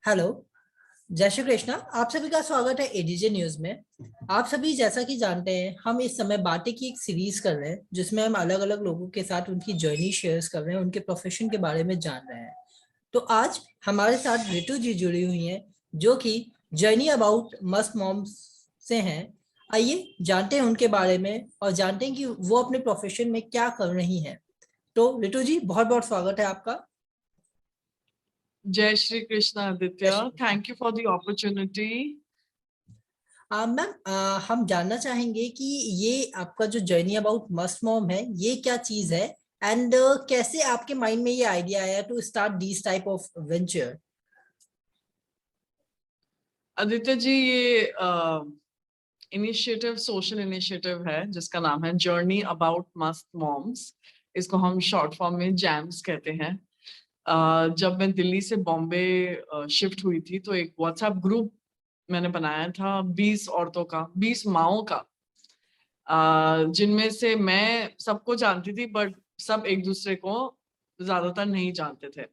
Hello. जय श्री कृष्णा। आप सभी का स्वागत है एडीजे न्यूज में। आप सभी जैसा कि जानते हैं, हम इस समय बातें की एक सीरीज कर रहे हैं जिसमें हम अलग अलग लोगों के साथ उनकी जर्नी शेयर्स कर रहे हैं, उनके प्रोफेशन के बारे में जान रहे हैं। तो आज हमारे साथ रितु जी जुड़ी हुई हैं, जो कि जर्नी अबाउट मस्त मॉम्स से हैं। आइए जानते हैं उनके बारे में और जानते हैं कि वो अपने प्रोफेशन में क्या कर रही हैं। तो रितु जी, बहुत बहुत स्वागत है आपका। जय Shri Krishna Aditya, thank you for the opportunity. Ma'am, हम जानना चाहेंगे कि ये आपका जो जर्नी अबाउट मस्ट मॉम है, ये क्या चीज है एंड कैसे आपके माइंड में ये आइडिया आया to start this type of venture. Aditya ji, ये इनिशिएटिव सोशल इनिशिएटिव है जिसका नाम है जर्नी अबाउट मस्त मॉम्स। इसको हम शॉर्ट फॉर्म में जैम्स कहते हैं। जब मैं दिल्ली से बॉम्बे शिफ्ट हुई थी तो एक व्हाट्सएप ग्रुप मैंने बनाया था 20 औरतों का, 20 माओं का, जिनमें से मैं सबको जानती थी बट सब एक दूसरे को ज्यादातर नहीं जानते थे।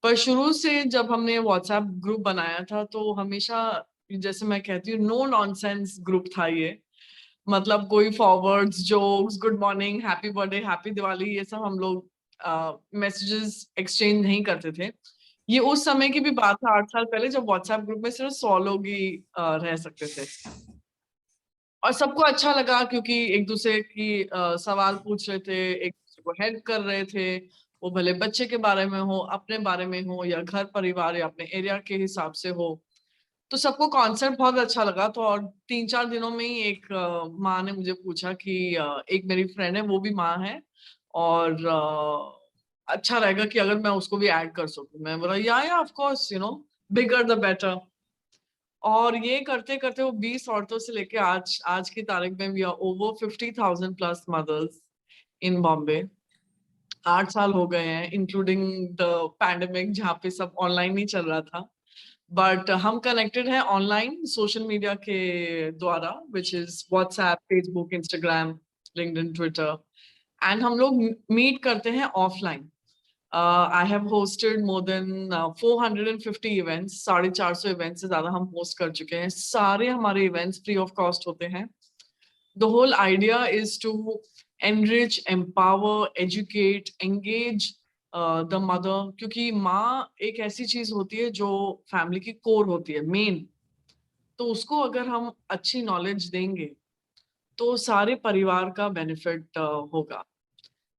पर शुरू से जब हमने व्हाट्सएप ग्रुप बनाया था तो हमेशा, जैसे मैं कहती हूँ, नो नॉनसेंस ग्रुप था ये। मतलब कोई forwards, jokes, good morning, happy birthday, happy Diwali, ये सब हम लोग मैसेजेस एक्सचेंज नहीं करते थे। ये उस समय की भी बात है, 8 साल पहले, जब व्हाट्सएप ग्रुप में सिर्फ 100 लोग ही रह सकते थे। और सबको अच्छा लगा क्योंकि एक दूसरे की सवाल पूछ रहे थे, एक दूसरे को हेल्प कर रहे थे। वो भले बच्चे के बारे में हो, अपने बारे में हो, या घर परिवार या अपने एरिया के हिसाब से हो। तो सबको कॉन्सेप्ट बहुत अच्छा लगा। तो और 3-4 दिनों में ही एक माँ ने मुझे पूछा कि एक मेरी फ्रेंड है, वो भी माँ है, और अच्छा रहेगा कि अगर मैं उसको भी ऐड कर सकूं। मैं बोला या of course, bigger the better. और ये करते करते वो 20 औरतों से लेके आज आज की तारीख में we are over 50,000 plus mothers in Bombay. 8 साल हो गए हैं, इंक्लूडिंग द पैंडेमिक, जहाँ पे सब ऑनलाइन ही चल रहा था। बट हम कनेक्टेड हैं ऑनलाइन सोशल मीडिया के द्वारा, which is WhatsApp, Facebook, Instagram, LinkedIn, Twitter. And हम लोग मीट करते हैं offline. I have hosted more than 450 events, 450 events से ज्यादा हम होस्ट कर चुके हैं। सारे हमारे इवेंट्स फ्री ऑफ कॉस्ट होते हैं। The whole idea is to enrich, empower, educate, engage the mother, क्योंकि माँ एक ऐसी चीज होती है जो फैमिली की कोर होती है, मेन। तो उसको अगर हम अच्छी नॉलेज देंगे तो सारे परिवार का बेनिफिट होगा।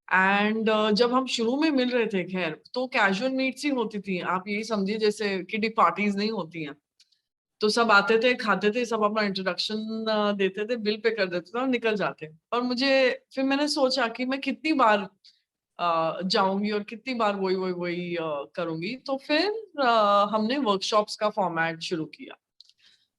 एंड जब हम शुरू में मिल रहे थे, खैर तो कैजुअल मीट्स ही होती थी। आप यही समझिए जैसे किटी पार्टीज नहीं होती हैं। तो सब आते थे, खाते थे, सब अपना इंट्रोडक्शन देते थे, बिल पे कर देते थे और निकल जाते। और मुझे फिर मैंने सोचा कि मैं कितनी बार जाऊंगी और कितनी बार वही वही वही करूंगी। तो फिर हमने वर्कशॉप्स का फॉर्मेट शुरू किया।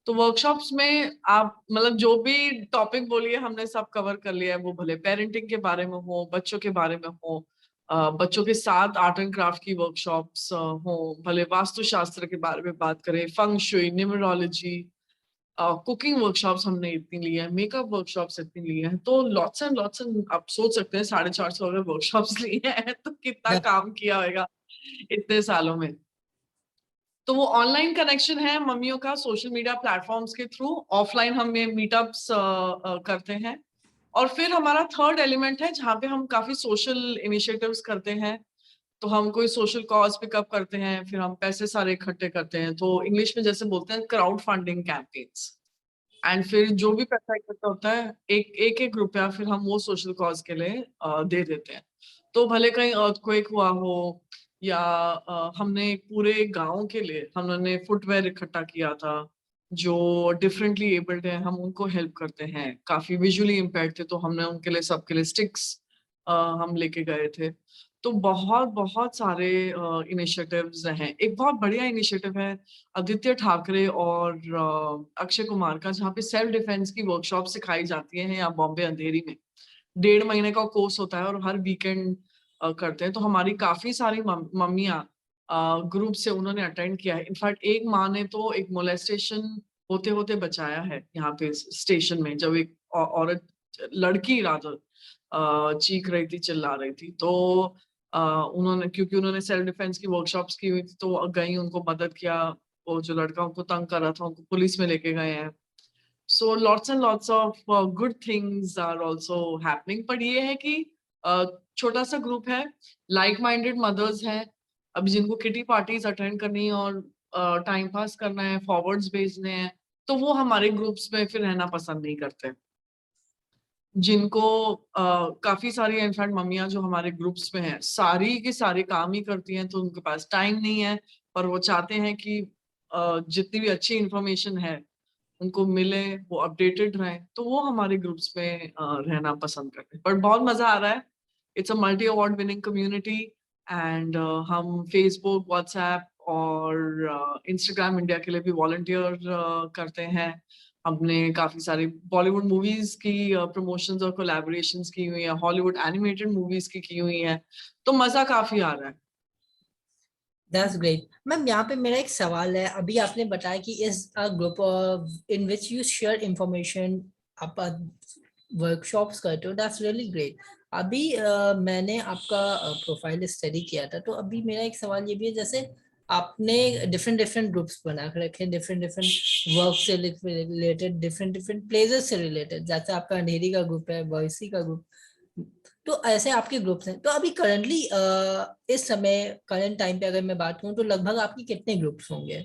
तो वर्कशॉप्स में आप मतलब जो भी टॉपिक बोलिए हमने सब कवर कर लिया है। वो भले पेरेंटिंग के बारे में हो, बच्चों के बारे में हो, बच्चों के साथ आर्ट एंड क्राफ्ट की वर्कशॉप्स हो, भले वास्तुशास्त्र के बारे में बात करें, फंग शुई, न्यूमरोलॉजी, कुकिंग वर्कशॉप्स हमने इतनी ली है, मेकअप वर्कशॉप्स इतनी ली है। तो लॉट्स एंड लॉट्स एंड, आप सोच सकते हैं 450 अगर वर्कशॉप्स ली हैं तो कितना काम किया होगा इतने सालों में। तो वो ऑनलाइन कनेक्शन है मम्मियों का सोशल मीडिया प्लेटफॉर्म्स के थ्रू। ऑफलाइन हम ये मीटअप्स करते हैं। और फिर हमारा थर्ड एलिमेंट है जहाँ पे हम काफी सोशल इनिशिएटिव्स करते हैं। तो हम कोई सोशल कॉज पिकअप करते हैं, फिर हम पैसे सारे इकट्ठे करते हैं, तो इंग्लिश में जैसे बोलते हैं क्राउड फंडिंग कैंपेन्स। एंड फिर जो भी पैसा इकट्ठा होता है, एक एक एक रुपया फिर हम वो सोशल कॉज के लिए दे देते हैं। तो भले कहीं अर्थक्वेक हुआ हो, या हमने एक पूरे गांव के लिए हमने फुटवेयर इकट्ठा किया था। जो डिफरेंटली एबल्ड है हम उनको हेल्प करते हैं। काफी विजुअली इम्पेयर्ड थे तो हमने उनके लिए, सबके लिए स्टिक्स हम लेके गए थे। तो बहुत बहुत सारे इनिशिएटिव्स हैं। एक बहुत बढ़िया इनिशिएटिव है आदित्य ठाकरे और अक्षय कुमार का, जहाँ पे सेल्फ डिफेंस की वर्कशॉप सिखाई जाती है यहाँ बॉम्बे अंधेरी में। 1.5 महीने का कोर्स होता है और हर वीकेंड करते हैं। तो हमारी काफी सारी मम्मियाँ ग्रुप से उन्होंने अटेंड किया है। इनफैक्ट एक माँ ने तो एक मोलेस्टेशन होते होते बचाया है यहाँ पे स्टेशन में, जब एक औरत, लड़की रादर, चीख रही थी, चिल्ला रही थी। तो उन्होंने, क्योंकि उन्होंने सेल्फ डिफेंस की वर्कशॉप्स की हुई थी, तो गई, उनको मदद किया। वो जो लड़का उनको तंग कर रहा था उनको पुलिस में लेके गए हैं। So lots and lots of good things are also happening. पर ये है कि छोटा सा ग्रुप है, लाइक माइंडेड मदर्स हैं, अब जिनको किटी पार्टीज अटेंड करनी है और टाइम पास करना है, फॉरवर्ड्स भेजने हैं, तो वो हमारे ग्रुप्स में फिर रहना पसंद नहीं करते। जिनको काफी सारी इनफैक्ट मम्मियाँ जो हमारे ग्रुप्स में हैं, सारी की सारी काम ही करती हैं, तो उनके पास टाइम नहीं है, पर वो चाहते हैं कि जितनी भी अच्छी इंफॉर्मेशन है उनको मिले, वो अपडेटेड रहें, तो वो हमारे ग्रुप्स में रहना पसंद करते हैं। बट बहुत मजा आ रहा है। It's a multi award winning community and हम फेसबुक, व्हाट्सएप और इंस्टाग्राम इंडिया के लिए भी वॉलंटियर करते हैं। हमने काफी सारी बॉलीवुड मूवीज की प्रमोशंस और कोलैबोरेशंस की हुई है, हॉलीवुड एनिमेटेड मूवीज की हुई है, तो मजा काफी आ रहा है। That's great ma'am. यहाँ पे मेरा एक सवाल है, अभी आपने बताया कि इस group in which you share information, आप वर्कशॉप्स करते हो, दैट्स रियली ग्रेट। अभी मैंने आपका प्रोफाइल स्टडी किया था, तो अभी मेरा एक सवाल ये भी है, जैसे आपने डिफरेंट डिफरेंट ग्रुप्स बना के रखे, डिफरेंट डिफरेंट वर्क से रिलेटेड, डिफरेंट डिफरेंट प्लेसेस से रिलेटेड, जैसे आपका अंधेरी का ग्रुप है, बॉयसी का ग्रुप, तो ऐसे आपके ग्रुप्स हैं। तो अभी करंटली इस समय करंट टाइम पे अगर मैं बात करूं तो लगभग आपके कितने ग्रुप्स होंगे,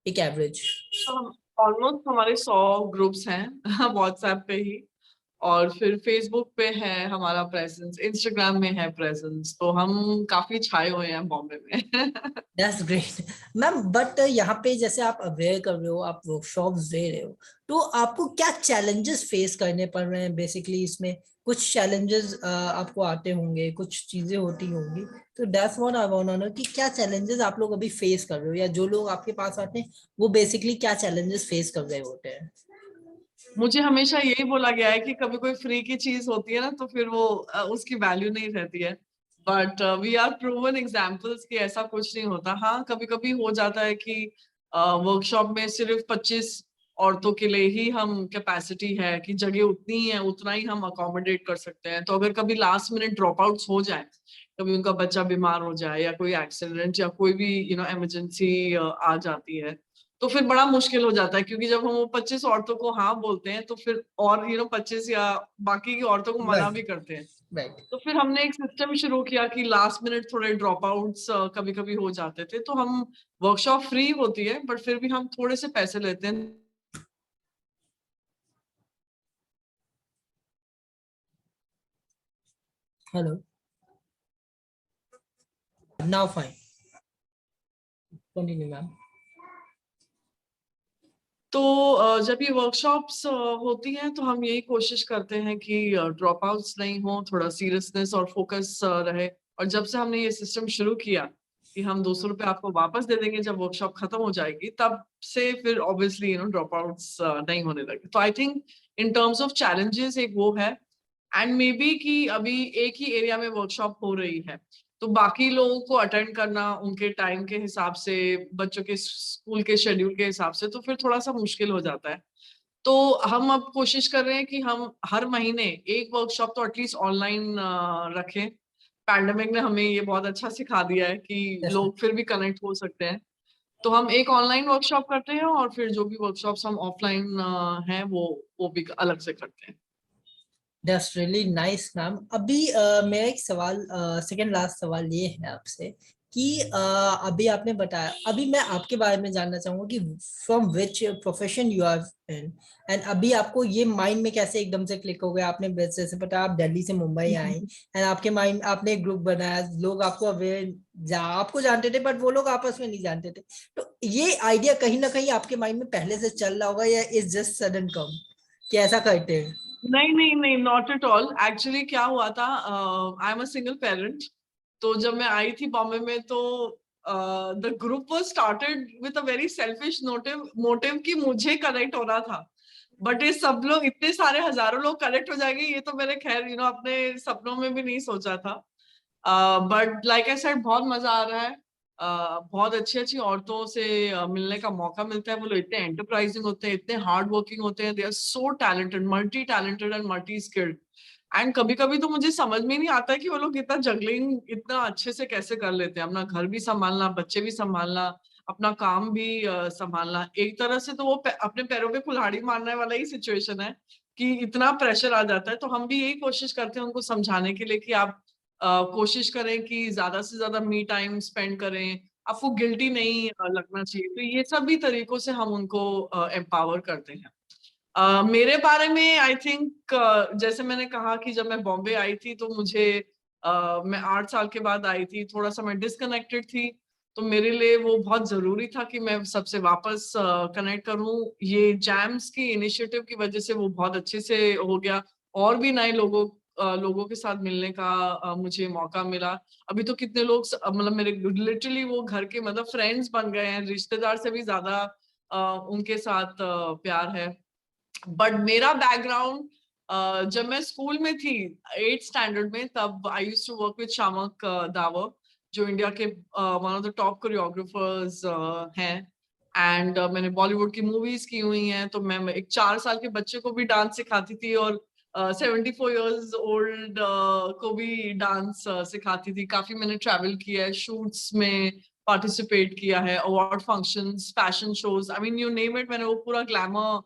एक एवरेज? ऑलमोस्ट हमारे 100 ग्रुप्स हैं व्हाट्सएप पे ही, और फिर फेसबुक पे है हमारा प्रेजेंस, इंस्टाग्राम में है प्रेजेंस, तो हम काफी छाए हुए हैं बॉम्बे में दैट्स ग्रेट मैम। बट यहाँ पे जैसे आप अवेयर कर रहे हो, आप वर्कशॉप्स दे रहे हो, तो आपको क्या चैलेंजेस फेस करने पड़ रहे हैं बेसिकली इसमें? कुछ चैलेंजेस आपको आते होंगे, कुछ चीजें होती होंगी, तो that's what I want to know कि क्या चैलेंजेस आप लोग अभी फेस कर रहे हो, या जो लोग आपके पास आते हैं वो बेसिकली क्या चैलेंजेस फेस कर रहे होते हैं? मुझे हमेशा यही बोला गया है कि कभी कोई फ्री की चीज होती है ना, तो फिर वो उसकी वैल्यू नहीं रहती है। But we are proven examples कि ऐसा कुछ नहीं होता। हाँ, कभी कभी हो जाता है कि वर्कशॉप में सिर्फ 25 औरतों के लिए ही हम कैपेसिटी है कि जगह उतनी ही है, उतना ही हम अकोमोडेट कर सकते हैं। तो अगर कभी लास्ट मिनट ड्रॉप आउट्स हो जाए, कभी उनका बच्चा बीमार हो जाए या कोई एक्सीडेंट या कोई भी इमरजेंसी आ जाती है, तो फिर बड़ा मुश्किल हो जाता है, क्योंकि जब हम वो 25 औरतों को हाँ बोलते हैं, तो फिर और 25 या बाकी की औरतों को मना राइट, भी करते हैं। राइट। तो फिर हमने एक सिस्टम शुरू किया कि लास्ट मिनट थोड़े ड्रॉप आउट्स कभी कभी हो जाते थे, तो हम वर्कशॉप फ्री होती है बट फिर भी हम थोड़े से पैसे लेते हैं। Hello, now fine, continue ma'am. तो जब ये वर्कशॉप्स होती हैं तो हम यही कोशिश करते हैं कि ड्रॉप आउट्स नहीं हो, थोड़ा सीरियसनेस और फोकस रहे। और जब से हमने ये सिस्टम शुरू किया कि हम 200 रुपये आपको वापस दे देंगे जब वर्कशॉप खत्म हो जाएगी, तब से फिर ऑब्वियसली ड्रॉप आउट्स नहीं होने लगे। तो I think in terms of challenges एक वो है, एंड मे बी कि अभी एक ही एरिया में वर्कशॉप हो रही है, तो बाकी लोगों को अटेंड करना उनके टाइम के हिसाब से, बच्चों के स्कूल के शेड्यूल के हिसाब से, तो फिर थोड़ा सा मुश्किल हो जाता है। तो हम अब कोशिश कर रहे हैं कि हम हर महीने एक वर्कशॉप तो एटलीस्ट ऑनलाइन रखें। पैंडेमिक ने हमें ये बहुत अच्छा सिखा दिया है कि यस मैम। लोग फिर भी कनेक्ट हो सकते हैं। तो हम एक ऑनलाइन वर्कशॉप करते हैं और फिर जो भी वर्कशॉप्स हम ऑफलाइन हैं वो भी अलग से करते हैं। That's really nice ma'am. अभी मेरा एक सवाल, सेकंड लास्ट सवाल ये है आपसे कि अभी आपने बताया, अभी मैं आपके बारे में जानना चाहूंगा कि from which profession you are in, and अभी आपको ये माइंड में कैसे एकदम से क्लिक हो गया? आपने जैसे पता आप दिल्ली से मुंबई आए, एंड आपके माइंड, आपने एक ग्रुप बनाया, लोग आपको अवेयर, आपको जानते थे बट वो लोग आपस में नहीं जानते थे, तो ये आइडिया कहीं ना कहीं आपके माइंड में पहले से चल रहा होगा, या इज जस्ट सडन कम कि ऐसा करते हैं? नहीं नहीं नहीं, नॉट एट ऑल। एक्चुअली क्या हुआ था, I am a single parent. तो जब मैं आई थी बॉम्बे में, तो the group was started with a very selfish motive कि मुझे कनेक्ट होना था। बट ये सब लोग, इतने सारे हजारों लोग कनेक्ट हो जाएंगे, ये तो मैंने खैर अपने सपनों में भी नहीं सोचा था। बट लाइक आई सेड, बहुत मजा आ रहा है। बहुत अच्छी अच्छी औरतों से मिलने का मौका मिलता है। वो लोग इतने एंटरप्राइजिंग होते हैं, इतने हार्ड वर्किंग होते हैं, they are so talented and multi skilled. And कभी कभी तो मुझे समझ में नहीं आता है कि वो लोग इतना जगलिंग इतना अच्छे से कैसे कर लेते हैं, अपना घर भी संभालना, बच्चे भी संभालना, अपना काम भी संभालना। एक तरह से तो वो अपने पैरों पे कुल्हाड़ी मारने वाला ही सिचुएशन है कि इतना प्रेशर आ जाता है। तो हम भी यही कोशिश करते हैं उनको समझाने के लिए कि आप कोशिश करें कि ज्यादा से ज्यादा मी टाइम स्पेंड करें, आपको गिल्टी नहीं लगना चाहिए। तो ये सब भी तरीकों से हम उनको एम्पावर करते हैं। मेरे बारे में आई थिंक जैसे मैंने कहा कि जब मैं बॉम्बे आई थी तो मुझे मैं 8 साल के बाद आई थी, थोड़ा सा मैं डिस्कनेक्टेड थी। तो मेरे लिए वो बहुत जरूरी था कि मैं सबसे वापस कनेक्ट करूं। ये जैम्स की इनिशिएटिव की वजह से वो बहुत अच्छे से हो गया। और भी नए लोगों के साथ मिलने का मुझे मौका मिला। अभी तो कितने लोग मतलब मेरे लिटरली वो घर के मतलब फ्रेंड्स बन गए हैं, रिश्तेदार से भी ज्यादा उनके साथ प्यार है। बट मेरा बैकग्राउंड जब मैं स्कूल में थी 8th स्टैंडर्ड में, तब I used to work with Shiamak Davar, जो इंडिया के one of the top choreographers हैं। एंड मैंने बॉलीवुड की मूवीज की हुई हैं। तो मैं एक 4 साल के बच्चे को भी डांस सिखाती थी और 74 इयर्स ओल्ड को भी डांस सिखाती थी। काफी मैंने ट्रैवल किया है, शूट्स में पार्टिसिपेट किया है, award functions, fashion shows, I mean you name it. मैंने वो पूरा ग्लैमर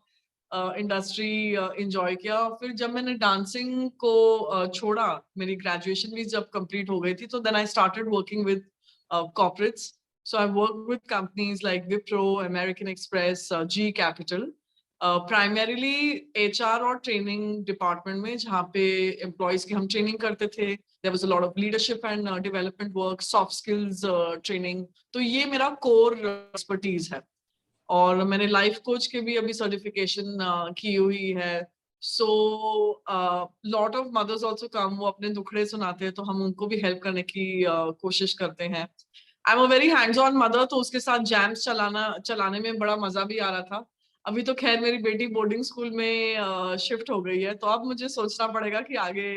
इंडस्ट्री एंजॉय किया। फिर जब मैंने डांसिंग को छोड़ा, मेरी ग्रेजुएशन भी जब कंप्लीट हो गई थी, तो then I started working with corporates. So I work with companies like Wipro, American Express, G capital, primarily HR और ट्रेनिंग डिपार्टमेंट में, जहाँ पे एम्प्लॉयज की हम ट्रेनिंग करते थे। There was a lot of leadership and development work, soft skills training. तो ये मेरा कोर एक्सपर्टीज है। और मैंने लाइफ कोच के भी अभी सर्टिफिकेशन की हुई है। So lot of mothers also come, वो अपने दुखड़े सुनाते हैं तो हम उनको भी हेल्प करने की कोशिश करते हैं। I am a very hands on mother, तो उसके साथ जैम्स चलाने में बड़ा मजा भी आ रहा था। अभी तो खैर मेरी बेटी बोर्डिंग स्कूल में शिफ्ट हो गई है, तो अब मुझे सोचना पड़ेगा कि आगे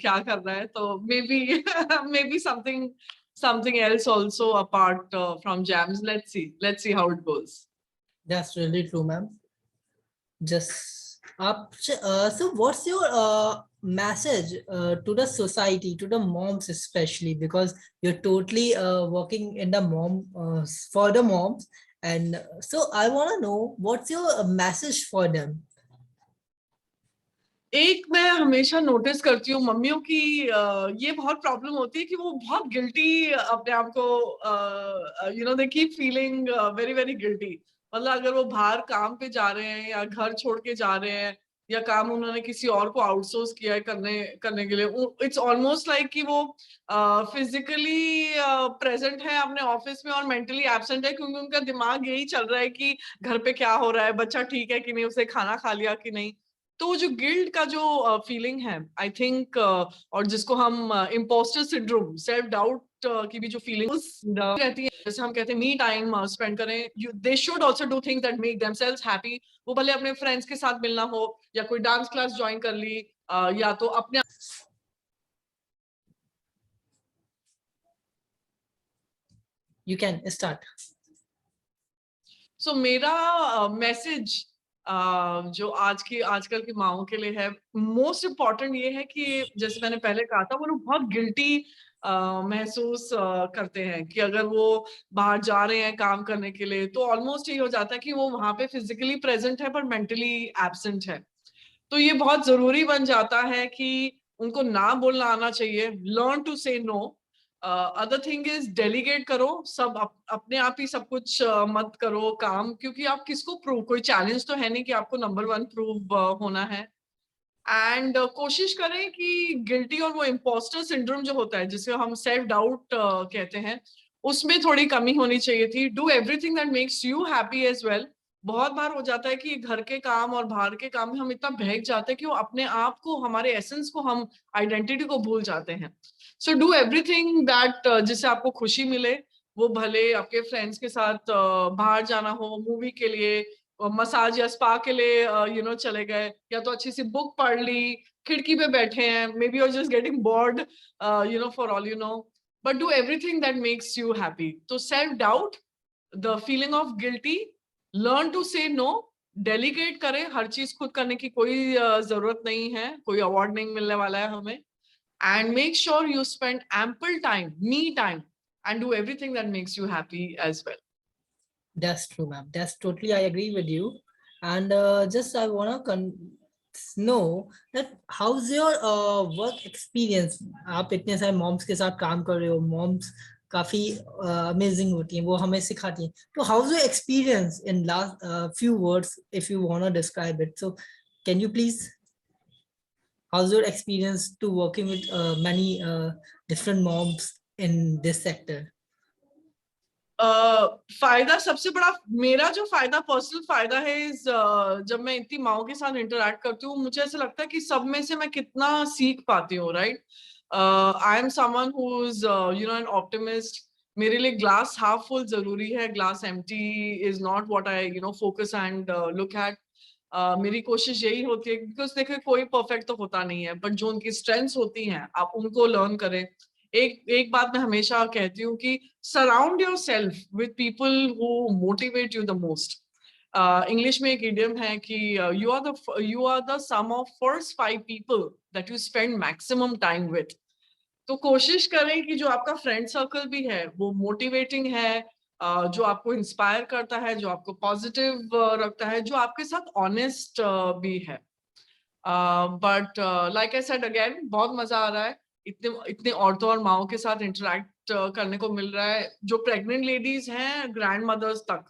क्या करना है। तो maybe maybe something else also apart from jams. Let's see how it goes. That's really true, ma'am. Just up. So, what's your message to the society, to the moms especially, because you're totally working in the mom for the moms, and so I want to know what's your message for them. एक मैं हमेशा notice करती हूँ मम्मियों की, ये बहुत problem होती है कि वो बहुत गिल्टी अपने आप को, they keep feeling very very guilty. मतलब अगर वो बाहर काम पे जा रहे हैं या घर छोड़ के जा रहे हैं, या काम उन्होंने किसी और को आउटसोर्स किया है करने करने के लिए, इट्स ऑलमोस्ट लाइक कि वो फिजिकली प्रेजेंट है अपने ऑफिस में और मेंटली एब्सेंट है, क्योंकि उनका दिमाग यही चल रहा है कि घर पे क्या हो रहा है, बच्चा ठीक है कि नहीं, उसे खाना खा लिया कि नहीं। तो जो गिल्ट का जो फीलिंग है, आई थिंक, और जिसको हम इम्पोस्टर सिंड्रोम, सेल्फ डाउट की भी जो फीलिंग रहती है, जैसे हम कहते हैं मी टाइम स्पेंड करें, they should also do things that make themselves happy. वो भले अपने फ्रेंड्स के साथ मिलना हो, या कोई डांस क्लास ज्वाइन कर ली, या तो अपने। You can start. सो मेरा मैसेज जो आजकल की माओं के लिए है, मोस्ट इम्पॉर्टेंट ये है कि जैसे मैंने पहले कहा था, वो लोग बहुत गिल्टी महसूस करते हैं कि अगर वो बाहर जा रहे हैं काम करने के लिए, तो ऑलमोस्ट यही हो जाता है कि वो वहां पे फिजिकली प्रेजेंट है पर मेंटली एब्सेंट है। तो ये बहुत जरूरी बन जाता है कि उनको ना बोलना आना चाहिए, learn to say no. Other thing is delegate करो, अपने आप ही सब कुछ मत करो काम, क्योंकि आप किसको प्रूव, कोई चैलेंज तो है नहीं कि आपको नंबर 1 प्रूव होना है। एंड कोशिश करें कि गिल्टी और वो इम्पोस्टर सिंड्रोम जो होता है, जिसे हम सेल्फ डाउट कहते हैं, उसमें थोड़ी कमी होनी चाहिए थी। Do everything that makes you happy as well. बहुत बार हो जाता है कि घर के काम और बाहर के काम में हम इतना बहक जाते हैं कि वो अपने आप को, हमारे एसेंस को, हम आइडेंटिटी को भूल जाते हैं। सो डू एवरीथिंग दैट जिससे आपको खुशी मिले। वो भले आपके फ्रेंड्स के साथ बाहर जाना हो, मूवी के लिए, मसाज या स्पा के लिए चले गए, या तो अच्छी सी बुक पढ़ ली, खिड़की पे बैठे हैं, may be you're just getting bored, for all you know, but do everything that makes you happy. तो self doubt, the feeling of guilty, learn to say no, delegate करें, हर चीज खुद करने की कोई जरूरत नहीं है, कोई अवार्ड नहीं मिलने वाला है हमें। And make sure you spend ample time, me time, and do everything that makes you happy as well. That's true, ma'am. That's totally, I agree with you. And just I wanna know that how's your work experience? आप इतने सारे moms के साथ काम कर रहे हो, moms काफी अमेजिंग होती हैं, वो हमें सिखाती हैं. तो how's your experience in last few words if you wanna describe it? So can you please, how's your experience to working with many different moms in this sector? फायदा सबसे बड़ा, मेरा जो फायदा, पर्सनल फायदा है इस जब मैं इतनी माओं के साथ इंटरेक्ट करती हूँ, मुझे ऐसा लगता है कि सब में से मैं कितना सीख पाती हूँ, right. I am someone who is you know an optimist. मेरे लिए ग्लास हाफ फुल जरूरी है, glass empty is not what I you know focus and look at. मेरी कोशिश यही होती है, बिकॉज देखिए कोई परफेक्ट तो होता नहीं है, बट जो उनकी स्ट्रेंथ्स होती हैं आप उनको लर्न करें. एक बात मैं हमेशा कहती हूँ कि surround yourself with people who motivate you the most. English में एक idiom है कि you are the sum of first 5 people that you spend maximum time with. तो कोशिश करें कि जो आपका फ्रेंड सर्कल भी है वो मोटिवेटिंग है, जो आपको इंस्पायर करता है, जो आपको पॉजिटिव रखता है, जो आपके साथ ऑनेस्ट भी है. But like I said again, बहुत मजा आ रहा है. इतने इतने औरतों और माओं के साथ इंटरेक्ट करने को मिल रहा है, जो प्रेग्नेंट लेडीज हैं, ग्रैंड मदर्स तक.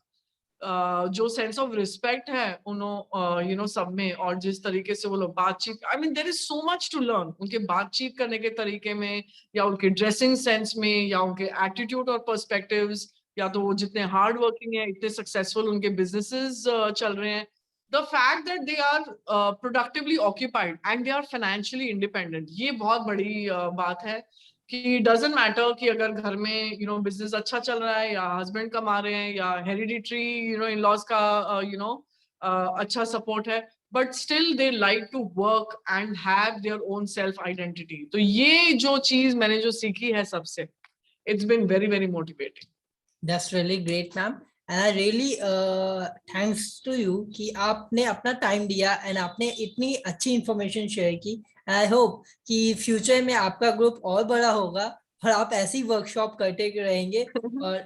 जो सेंस ऑफ रिस्पेक्ट है उन्होंने यू नो सब में, और जिस तरीके से वो लोग बातचीत, I mean there is so much to learn उनके बातचीत करने के तरीके में, या उनके ड्रेसिंग सेंस में, या उनके एटीट्यूड और पर्सपेक्टिव्स, या तो वो जितने हार्ड वर्किंग है, इतने सक्सेसफुल उनके बिजनेसेस चल रहे हैं. The fact that they are productively occupied and they are financially independent, ये बहुत बड़ी बात है कि doesn't matter कि अगर घर में you know business अच्छा चल रहा है, या husband कमा रहे हैं, या hereditary you know in-laws का you know अच्छा support है, but still they like to work and have their own self identity. तो ये जो चीज मैंने जो सीखी है सबसे, it's been very very motivating. That's really great, ma'am. And I really thanks to you कि आपने अपना टाइम दिया एंड आपने इतनी अच्छी इंफॉर्मेशन शेयर की. एंड आई होप कि फ्यूचर में आपका ग्रुप और बड़ा होगा और आप ऐसी वर्कशॉप करते रहेंगे. और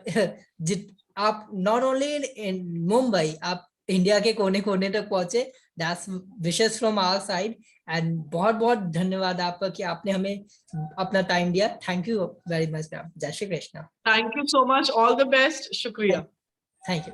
आप नॉट ओनली इन मुंबई, आप इंडिया के कोने कोने तक पहुंचे. That's wishes from our side. And बहुत बहुत धन्यवाद आपका कि आपने हमें अपना टाइम दिया. Thank you very much, ma'am. जय Shri Krishna. Thank you so much. All the best. Shukriya. Thank you.